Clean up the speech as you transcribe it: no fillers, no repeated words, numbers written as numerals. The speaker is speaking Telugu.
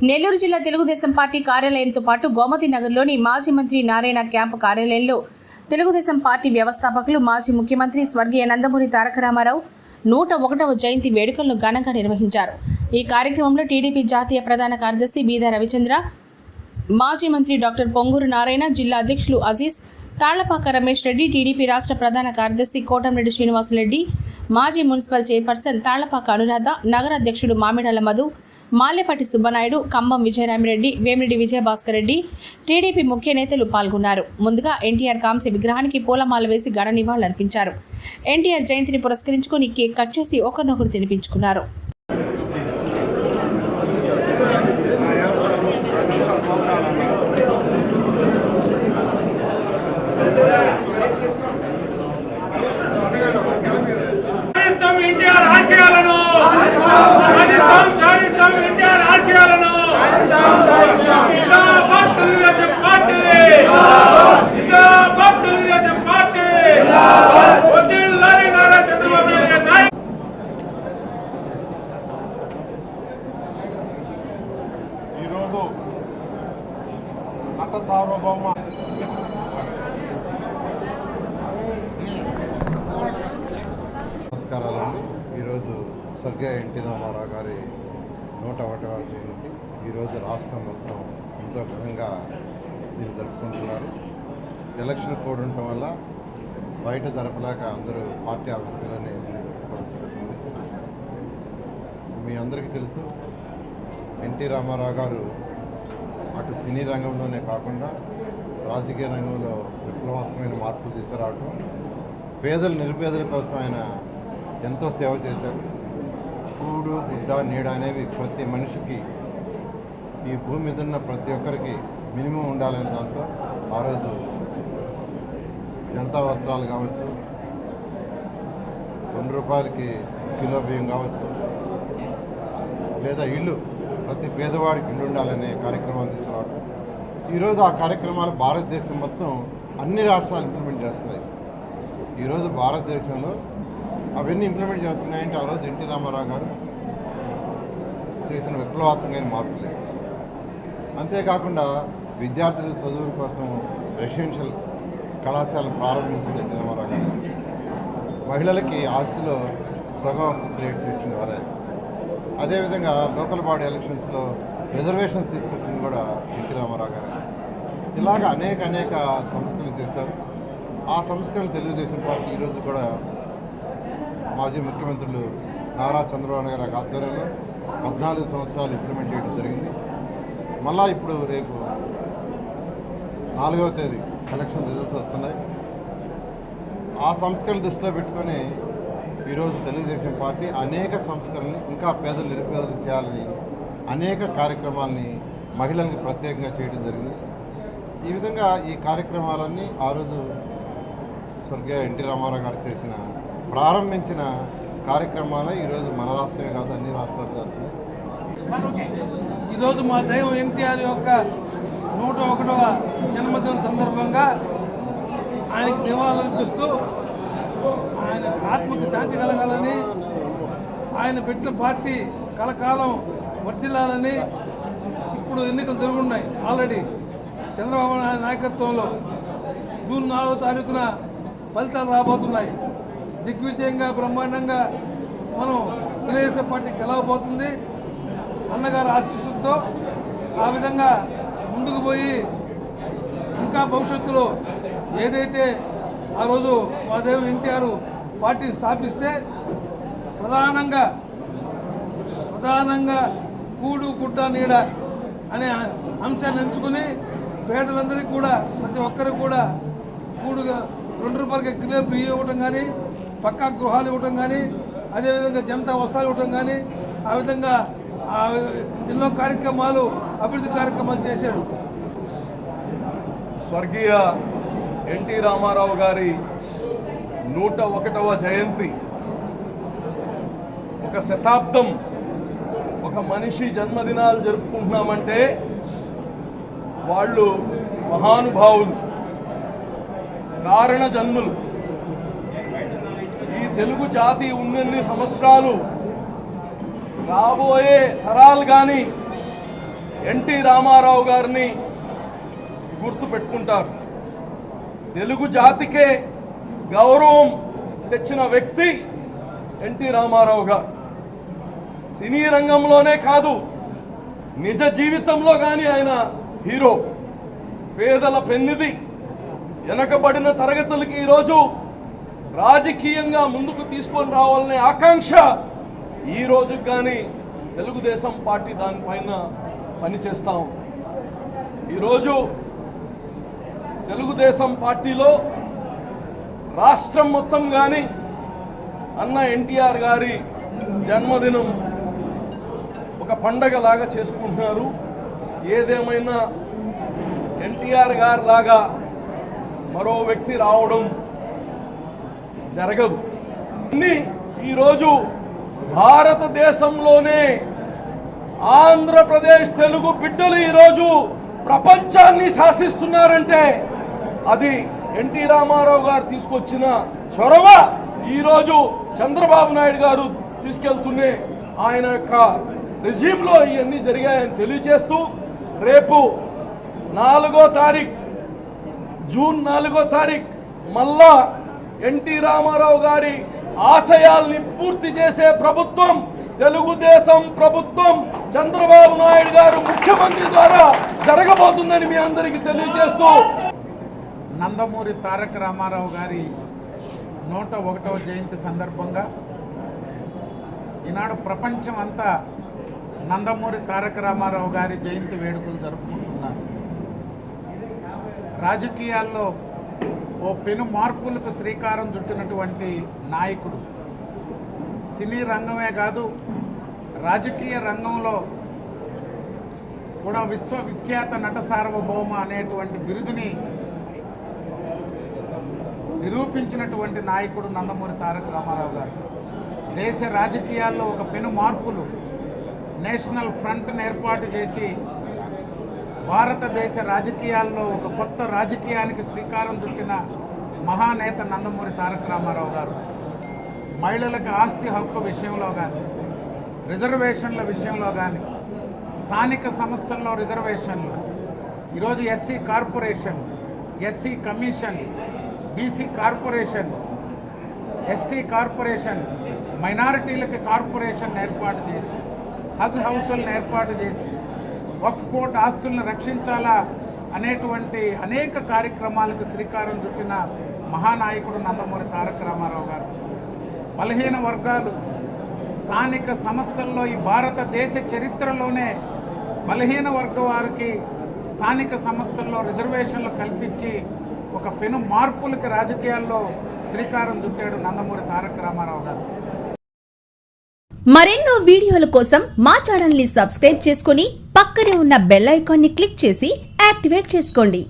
నెల్లూరు జిల్లా తెలుగుదేశం పార్టీ కార్యాలయంతో పాటు గోమతి నగర్లోని మాజీ మంత్రి నారాయణ క్యాంపు కార్యాలయంలో తెలుగుదేశం పార్టీ వ్యవస్థాపకులు మాజీ ముఖ్యమంత్రి స్వర్గీయ నందమూరి తారక రామారావు 101వ జయంతి వేడుకలను ఘనంగా నిర్వహించారు. ఈ కార్యక్రమంలో టీడీపీ జాతీయ ప్రధాన కార్యదర్శి బీదా రవిచంద్ర, మాజీ మంత్రి డాక్టర్ పొంగూరు నారాయణ, జిల్లా అధ్యక్షులు అజీజ్, తాళ్లపాక రమేష్ రెడ్డి, టీడీపీ రాష్ట్ర ప్రధాన కార్యదర్శి కోటంరెడ్డి శ్రీనివాసరెడ్డి, మాజీ మున్సిపల్ చైర్పర్సన్ తాళ్లపాక అనురాధ, నగర అధ్యక్షుడు మామిడాల మధు, మాల్యపాటి సుబ్బనాయుడు, కంబం విజయరామిరెడ్డి, వేమిరెడ్డి విజయభాస్కర్ రెడ్డి, టీడీపీ ముఖ్య నేతలు పాల్గొన్నారు. ముందుగా ఎన్టీఆర్ కాంస్య విగ్రహానికి పూలమాల వేసి ఘన నివాళులర్పించారు. ఎన్టీఆర్ జయంతిని పురస్కరించుకుని కేక్ కట్ చేసి ఒకరినొకరు తినిపించుకున్నారు. ఈరోజు నట సార్వభౌమ నమస్కారాలండి. ఈరోజు స్వర్గీయ ఎన్టీ రామారావు గారి 101వ జయంతి. ఈరోజు రాష్ట్రం మొత్తం ఎంతో ఘనంగా దీన్ని జరుపుకుంటున్నారు. ఎలక్షన్ కోడ్ ఉండటం వల్ల బయట జరపలేక అందరూ పార్టీ ఆఫీసులోనే దీన్ని జరుపుకోవడం జరుగుతుంది. మీ అందరికీ తెలుసు, ఎన్టీ రామారావు గారు అటు సినీ రంగంలోనే కాకుండా రాజకీయ రంగంలో విప్లవాత్మకమైన మార్పులు తీసుకురావటం, నిరుపేదల కోసం ఆయన ఎంతో సేవ చేశారు. కూడు, గుడ్డ, నీడ అనేవి ప్రతి మనిషికి, ఈ భూమి మీద ఉన్న ప్రతి ఒక్కరికి మినిమం ఉండాలనే దాంతో ఆ రోజు జనతా వస్త్రాలు కావచ్చు, ₹2 కిలో బియ్యం కావచ్చు, లేదా ఇల్లు, ప్రతి పేదవాడికి ఇల్లు ఉండాలనే కార్యక్రమాన్ని తీసుకురావడం. ఈరోజు ఆ కార్యక్రమాలు భారతదేశం మొత్తం అన్ని రాష్ట్రాలు ఇంప్లిమెంట్ చేస్తున్నాయి. ఈరోజు భారతదేశంలో అవన్నీ ఇంప్లిమెంట్ చేస్తున్నాయంటే ఆ రోజు ఎన్టీ రామారావు గారు చేసిన విప్లవాత్మకమైన మార్పులే. అంతేకాకుండా విద్యార్థుల చదువుల కోసం రెసిడెన్షియల్ కళాశాలను ప్రారంభించింది ఎన్టీ రామారావు గారు. మహిళలకి ఆస్తిలో సగం హక్కు క్రియేట్ చేసింది వారే. అదేవిధంగా లోకల్ బాడీ ఎలక్షన్స్లో రిజర్వేషన్స్ తీసుకొచ్చింది కూడా ఎన్టీ రామారావు గారు. ఇలాగ అనేక సంస్కరణలు చేశారు. ఆ సంస్కరణలు తెలుగుదేశం పార్టీ ఈరోజు కూడా మాజీ ముఖ్యమంత్రులు నారా చంద్రబాబు నాయుడు గారి ఆధ్వర్యంలో 14 సంవత్సరాలు ఇంప్లిమెంట్ చేయడం జరిగింది. మళ్ళా ఇప్పుడు రేపు 4వ తేదీ ఎలక్షన్ రిజల్ట్స్ వస్తున్నాయి. ఆ సంస్కరణ దృష్టిలో పెట్టుకొని ఈరోజు తెలుగుదేశం పార్టీ అనేక సంస్కరణలు ఇంకా నిరుపేదలకు చేయాలని అనేక కార్యక్రమాలని మహిళలకు ప్రత్యేకంగా చేయడం జరిగింది. ఈ విధంగా ఈ కార్యక్రమాలన్నీ ఆ రోజు స్వర్గీయ ఎన్టీ రామారావు గారు ప్రారంభించిన కార్యక్రమాలు ఈరోజు మన రాష్ట్రమే కాదు అన్ని రాష్ట్రాలు చేస్తున్నాయి. ఈరోజు మా దైవం ఎన్టీఆర్ యొక్క 101వ జన్మదినం సందర్భంగా ఆయనకి నివాళులర్పిస్తూ ఆయన ఆత్మకి శాంతి కలగాలని, ఆయన పెట్టిన పార్టీ కలకాలం వర్ధిల్లాలని. ఇప్పుడు ఎన్నికలు జరుగుతున్నాయి. ఆల్రెడీ చంద్రబాబు నాయుడు నాయకత్వంలో జూన్ 4వ తారీఖున ఫలితాలు రాబోతున్నాయి. దిగ్విజయంగా బ్రహ్మాండంగా మనం తెలుగుదేశం పార్టీ గెలవబోతుంది అన్నగారి ఆశీస్సులతో. ఆ విధంగా ముందుకు పోయి ఇంకా భవిష్యత్తులో ఏదైతే ఆ రోజు మా దేవ ఎన్టీఆర్ పార్టీని స్థాపిస్తే ప్రధానంగా కూడు, గుడ్డ, నీడ అనే అంశాన్ని ఎంచుకుని పేదలందరికీ కూడా, ప్రతి ఒక్కరికి కూడా కూడుగా ₹2 కిలో బియ్యం ఇవ్వటం కానీ, పక్కా గృహాలు ఇవ్వటం కానీ, అదేవిధంగా జనతా వస్త్రాలు ఇవ్వటం కానీ, ఆ విధంగా ఎన్నో కార్యక్రమాలు, అభివృద్ధి కార్యక్రమాలు చేశాడు. స్వర్గీయ ఎన్టీ రామారావు గారి 101వ జయంతి, ఒక శతాబ్దం ఒక మనిషి జన్మదినాలు జరుపుకుంటున్నామంటే వాళ్ళు మహానుభావులు, కారణ జన్ములు. ఈ తెలుగు జాతి ఉన్నన్ని సంవత్సరాలు రాబోయే తరాలు కానీ ఎన్టీ రామారావు గారిని గుర్తుపెట్టుకుంటారు. తెలుగు జాతికే గౌరవం తెచ్చిన వ్యక్తి ఎన్టీ రామారావు గారు. సినీ రంగంలోనే కాదు, నిజ జీవితంలో కానీ ఆయన హీరో. పేదల పెన్నిది, వెనకబడిన తరగతులకి ఈరోజు రాజకీయంగా ముందుకు తీసుకొని రావాలనే ఆకాంక్ష ఈ రోజుకి కానీ తెలుగుదేశం పార్టీ దానిపైన పనిచేస్తూ ఉంది. ఈరోజు తెలుగుదేశం పార్టీలో రాష్ట్రం మొత్తం కానీ అన్న ఎన్టీఆర్ గారి జన్మదినం ఒక పండగలాగా చేసుకుంటున్నారు. ఏదేమైనా ఎన్టీఆర్ గారి లాగా మరో వ్యక్తి రావడం జరగదు. ఈరోజు భారతదేశంలోనే ఆంధ్రప్రదేశ్ తెలుగు బిడ్డలు ఈరోజు ప్రపంచాన్ని శాసిస్తున్నారంటే అది ఎన్టీ రామారావు గారు తీసుకొచ్చిన చొరవ. ఈరోజు చంద్రబాబు నాయుడు గారు తీసుకెళ్తూనే ఆయన యొక్క రెజ్యూమ్లో ఇవన్నీ జరిగాయని తెలియజేస్తూ రేపు 4వ తారీఖు జూన్ 4వ తారీఖు మళ్ళా ఎన్టీ రామారావు గారి ఆశయాల్ని పూర్తి చేసే ప్రభుత్వం తెలుగుదేశం ప్రభుత్వం చంద్రబాబు నాయుడు గారు ముఖ్యమంత్రి ద్వారా జరగబోతుందని మీ అందరికీ తెలియజేస్తూ నందమూరి తారక రామారావు గారి 101వ జయంతి సందర్భంగా ఈనాడు ప్రపంచం అంతా నందమూరి తారక రామారావు గారి జయంతి వేడుకలు జరుపుకుంటున్నారు. రాజకీయాల్లో ఓ పెను మార్పులకు శ్రీకారం చుట్టినటువంటి నాయకుడు. సినీ రంగమే కాదు, రాజకీయ రంగంలో కూడా విశ్వవిఖ్యాత నట సార్వభౌమ అనేటువంటి బిరుదుని నిరూపించినటువంటి నాయకుడు నందమూరి తారక రామారావు గారు. దేశ రాజకీయాల్లో ఒక పెను మార్పులు, నేషనల్ ఫ్రంట్ను ఏర్పాటు చేసి భారతదేశ రాజకీయాల్లో ఒక కొత్త రాజకీయానికి శ్రీకారం చుట్టిన మహానేత నందమూరి తారక రామారావు గారు. మహిళలకు ఆస్తి హక్కు విషయంలో కానీ, రిజర్వేషన్ల విషయంలో కానీ, స్థానిక సంస్థల్లో రిజర్వేషన్లు, ఈరోజు SC corporation, SC commission, BC corporation, ST corporation, మైనారిటీలకి కార్పొరేషన్ ఏర్పాటు చేసి, హజ్ హౌసులను ఏర్పాటు చేసి వక్ఫ్ బోర్డు ఆస్తులను రక్షించాలా అనేటువంటి అనేక కార్యక్రమాలకు శ్రీకారం చుట్టిన మహానాయకుడు నందమూరి తారక రామారావు గారు. బలహీన వర్గాలు, స్థానిక సంస్థల్లో ఈ భారతదేశ చరిత్రలోనే బలహీన వర్గ వారికి స్థానిక సంస్థల్లో రిజర్వేషన్లు కల్పించి ఒక పెను మార్పులకి రాజకీయాల్లో శ్రీకారం చుట్టాడు నందమూరి తారక రామారావు గారు. మరెన్నో వీడియోల కోసం మా ఛానల్ ని సబ్స్క్రైబ్ చేసుకుని పక్కనే ఉన్న బెల్ ఐకాన్ ని క్లిక్ చేసి యాక్టివేట్ చేసుకోండి.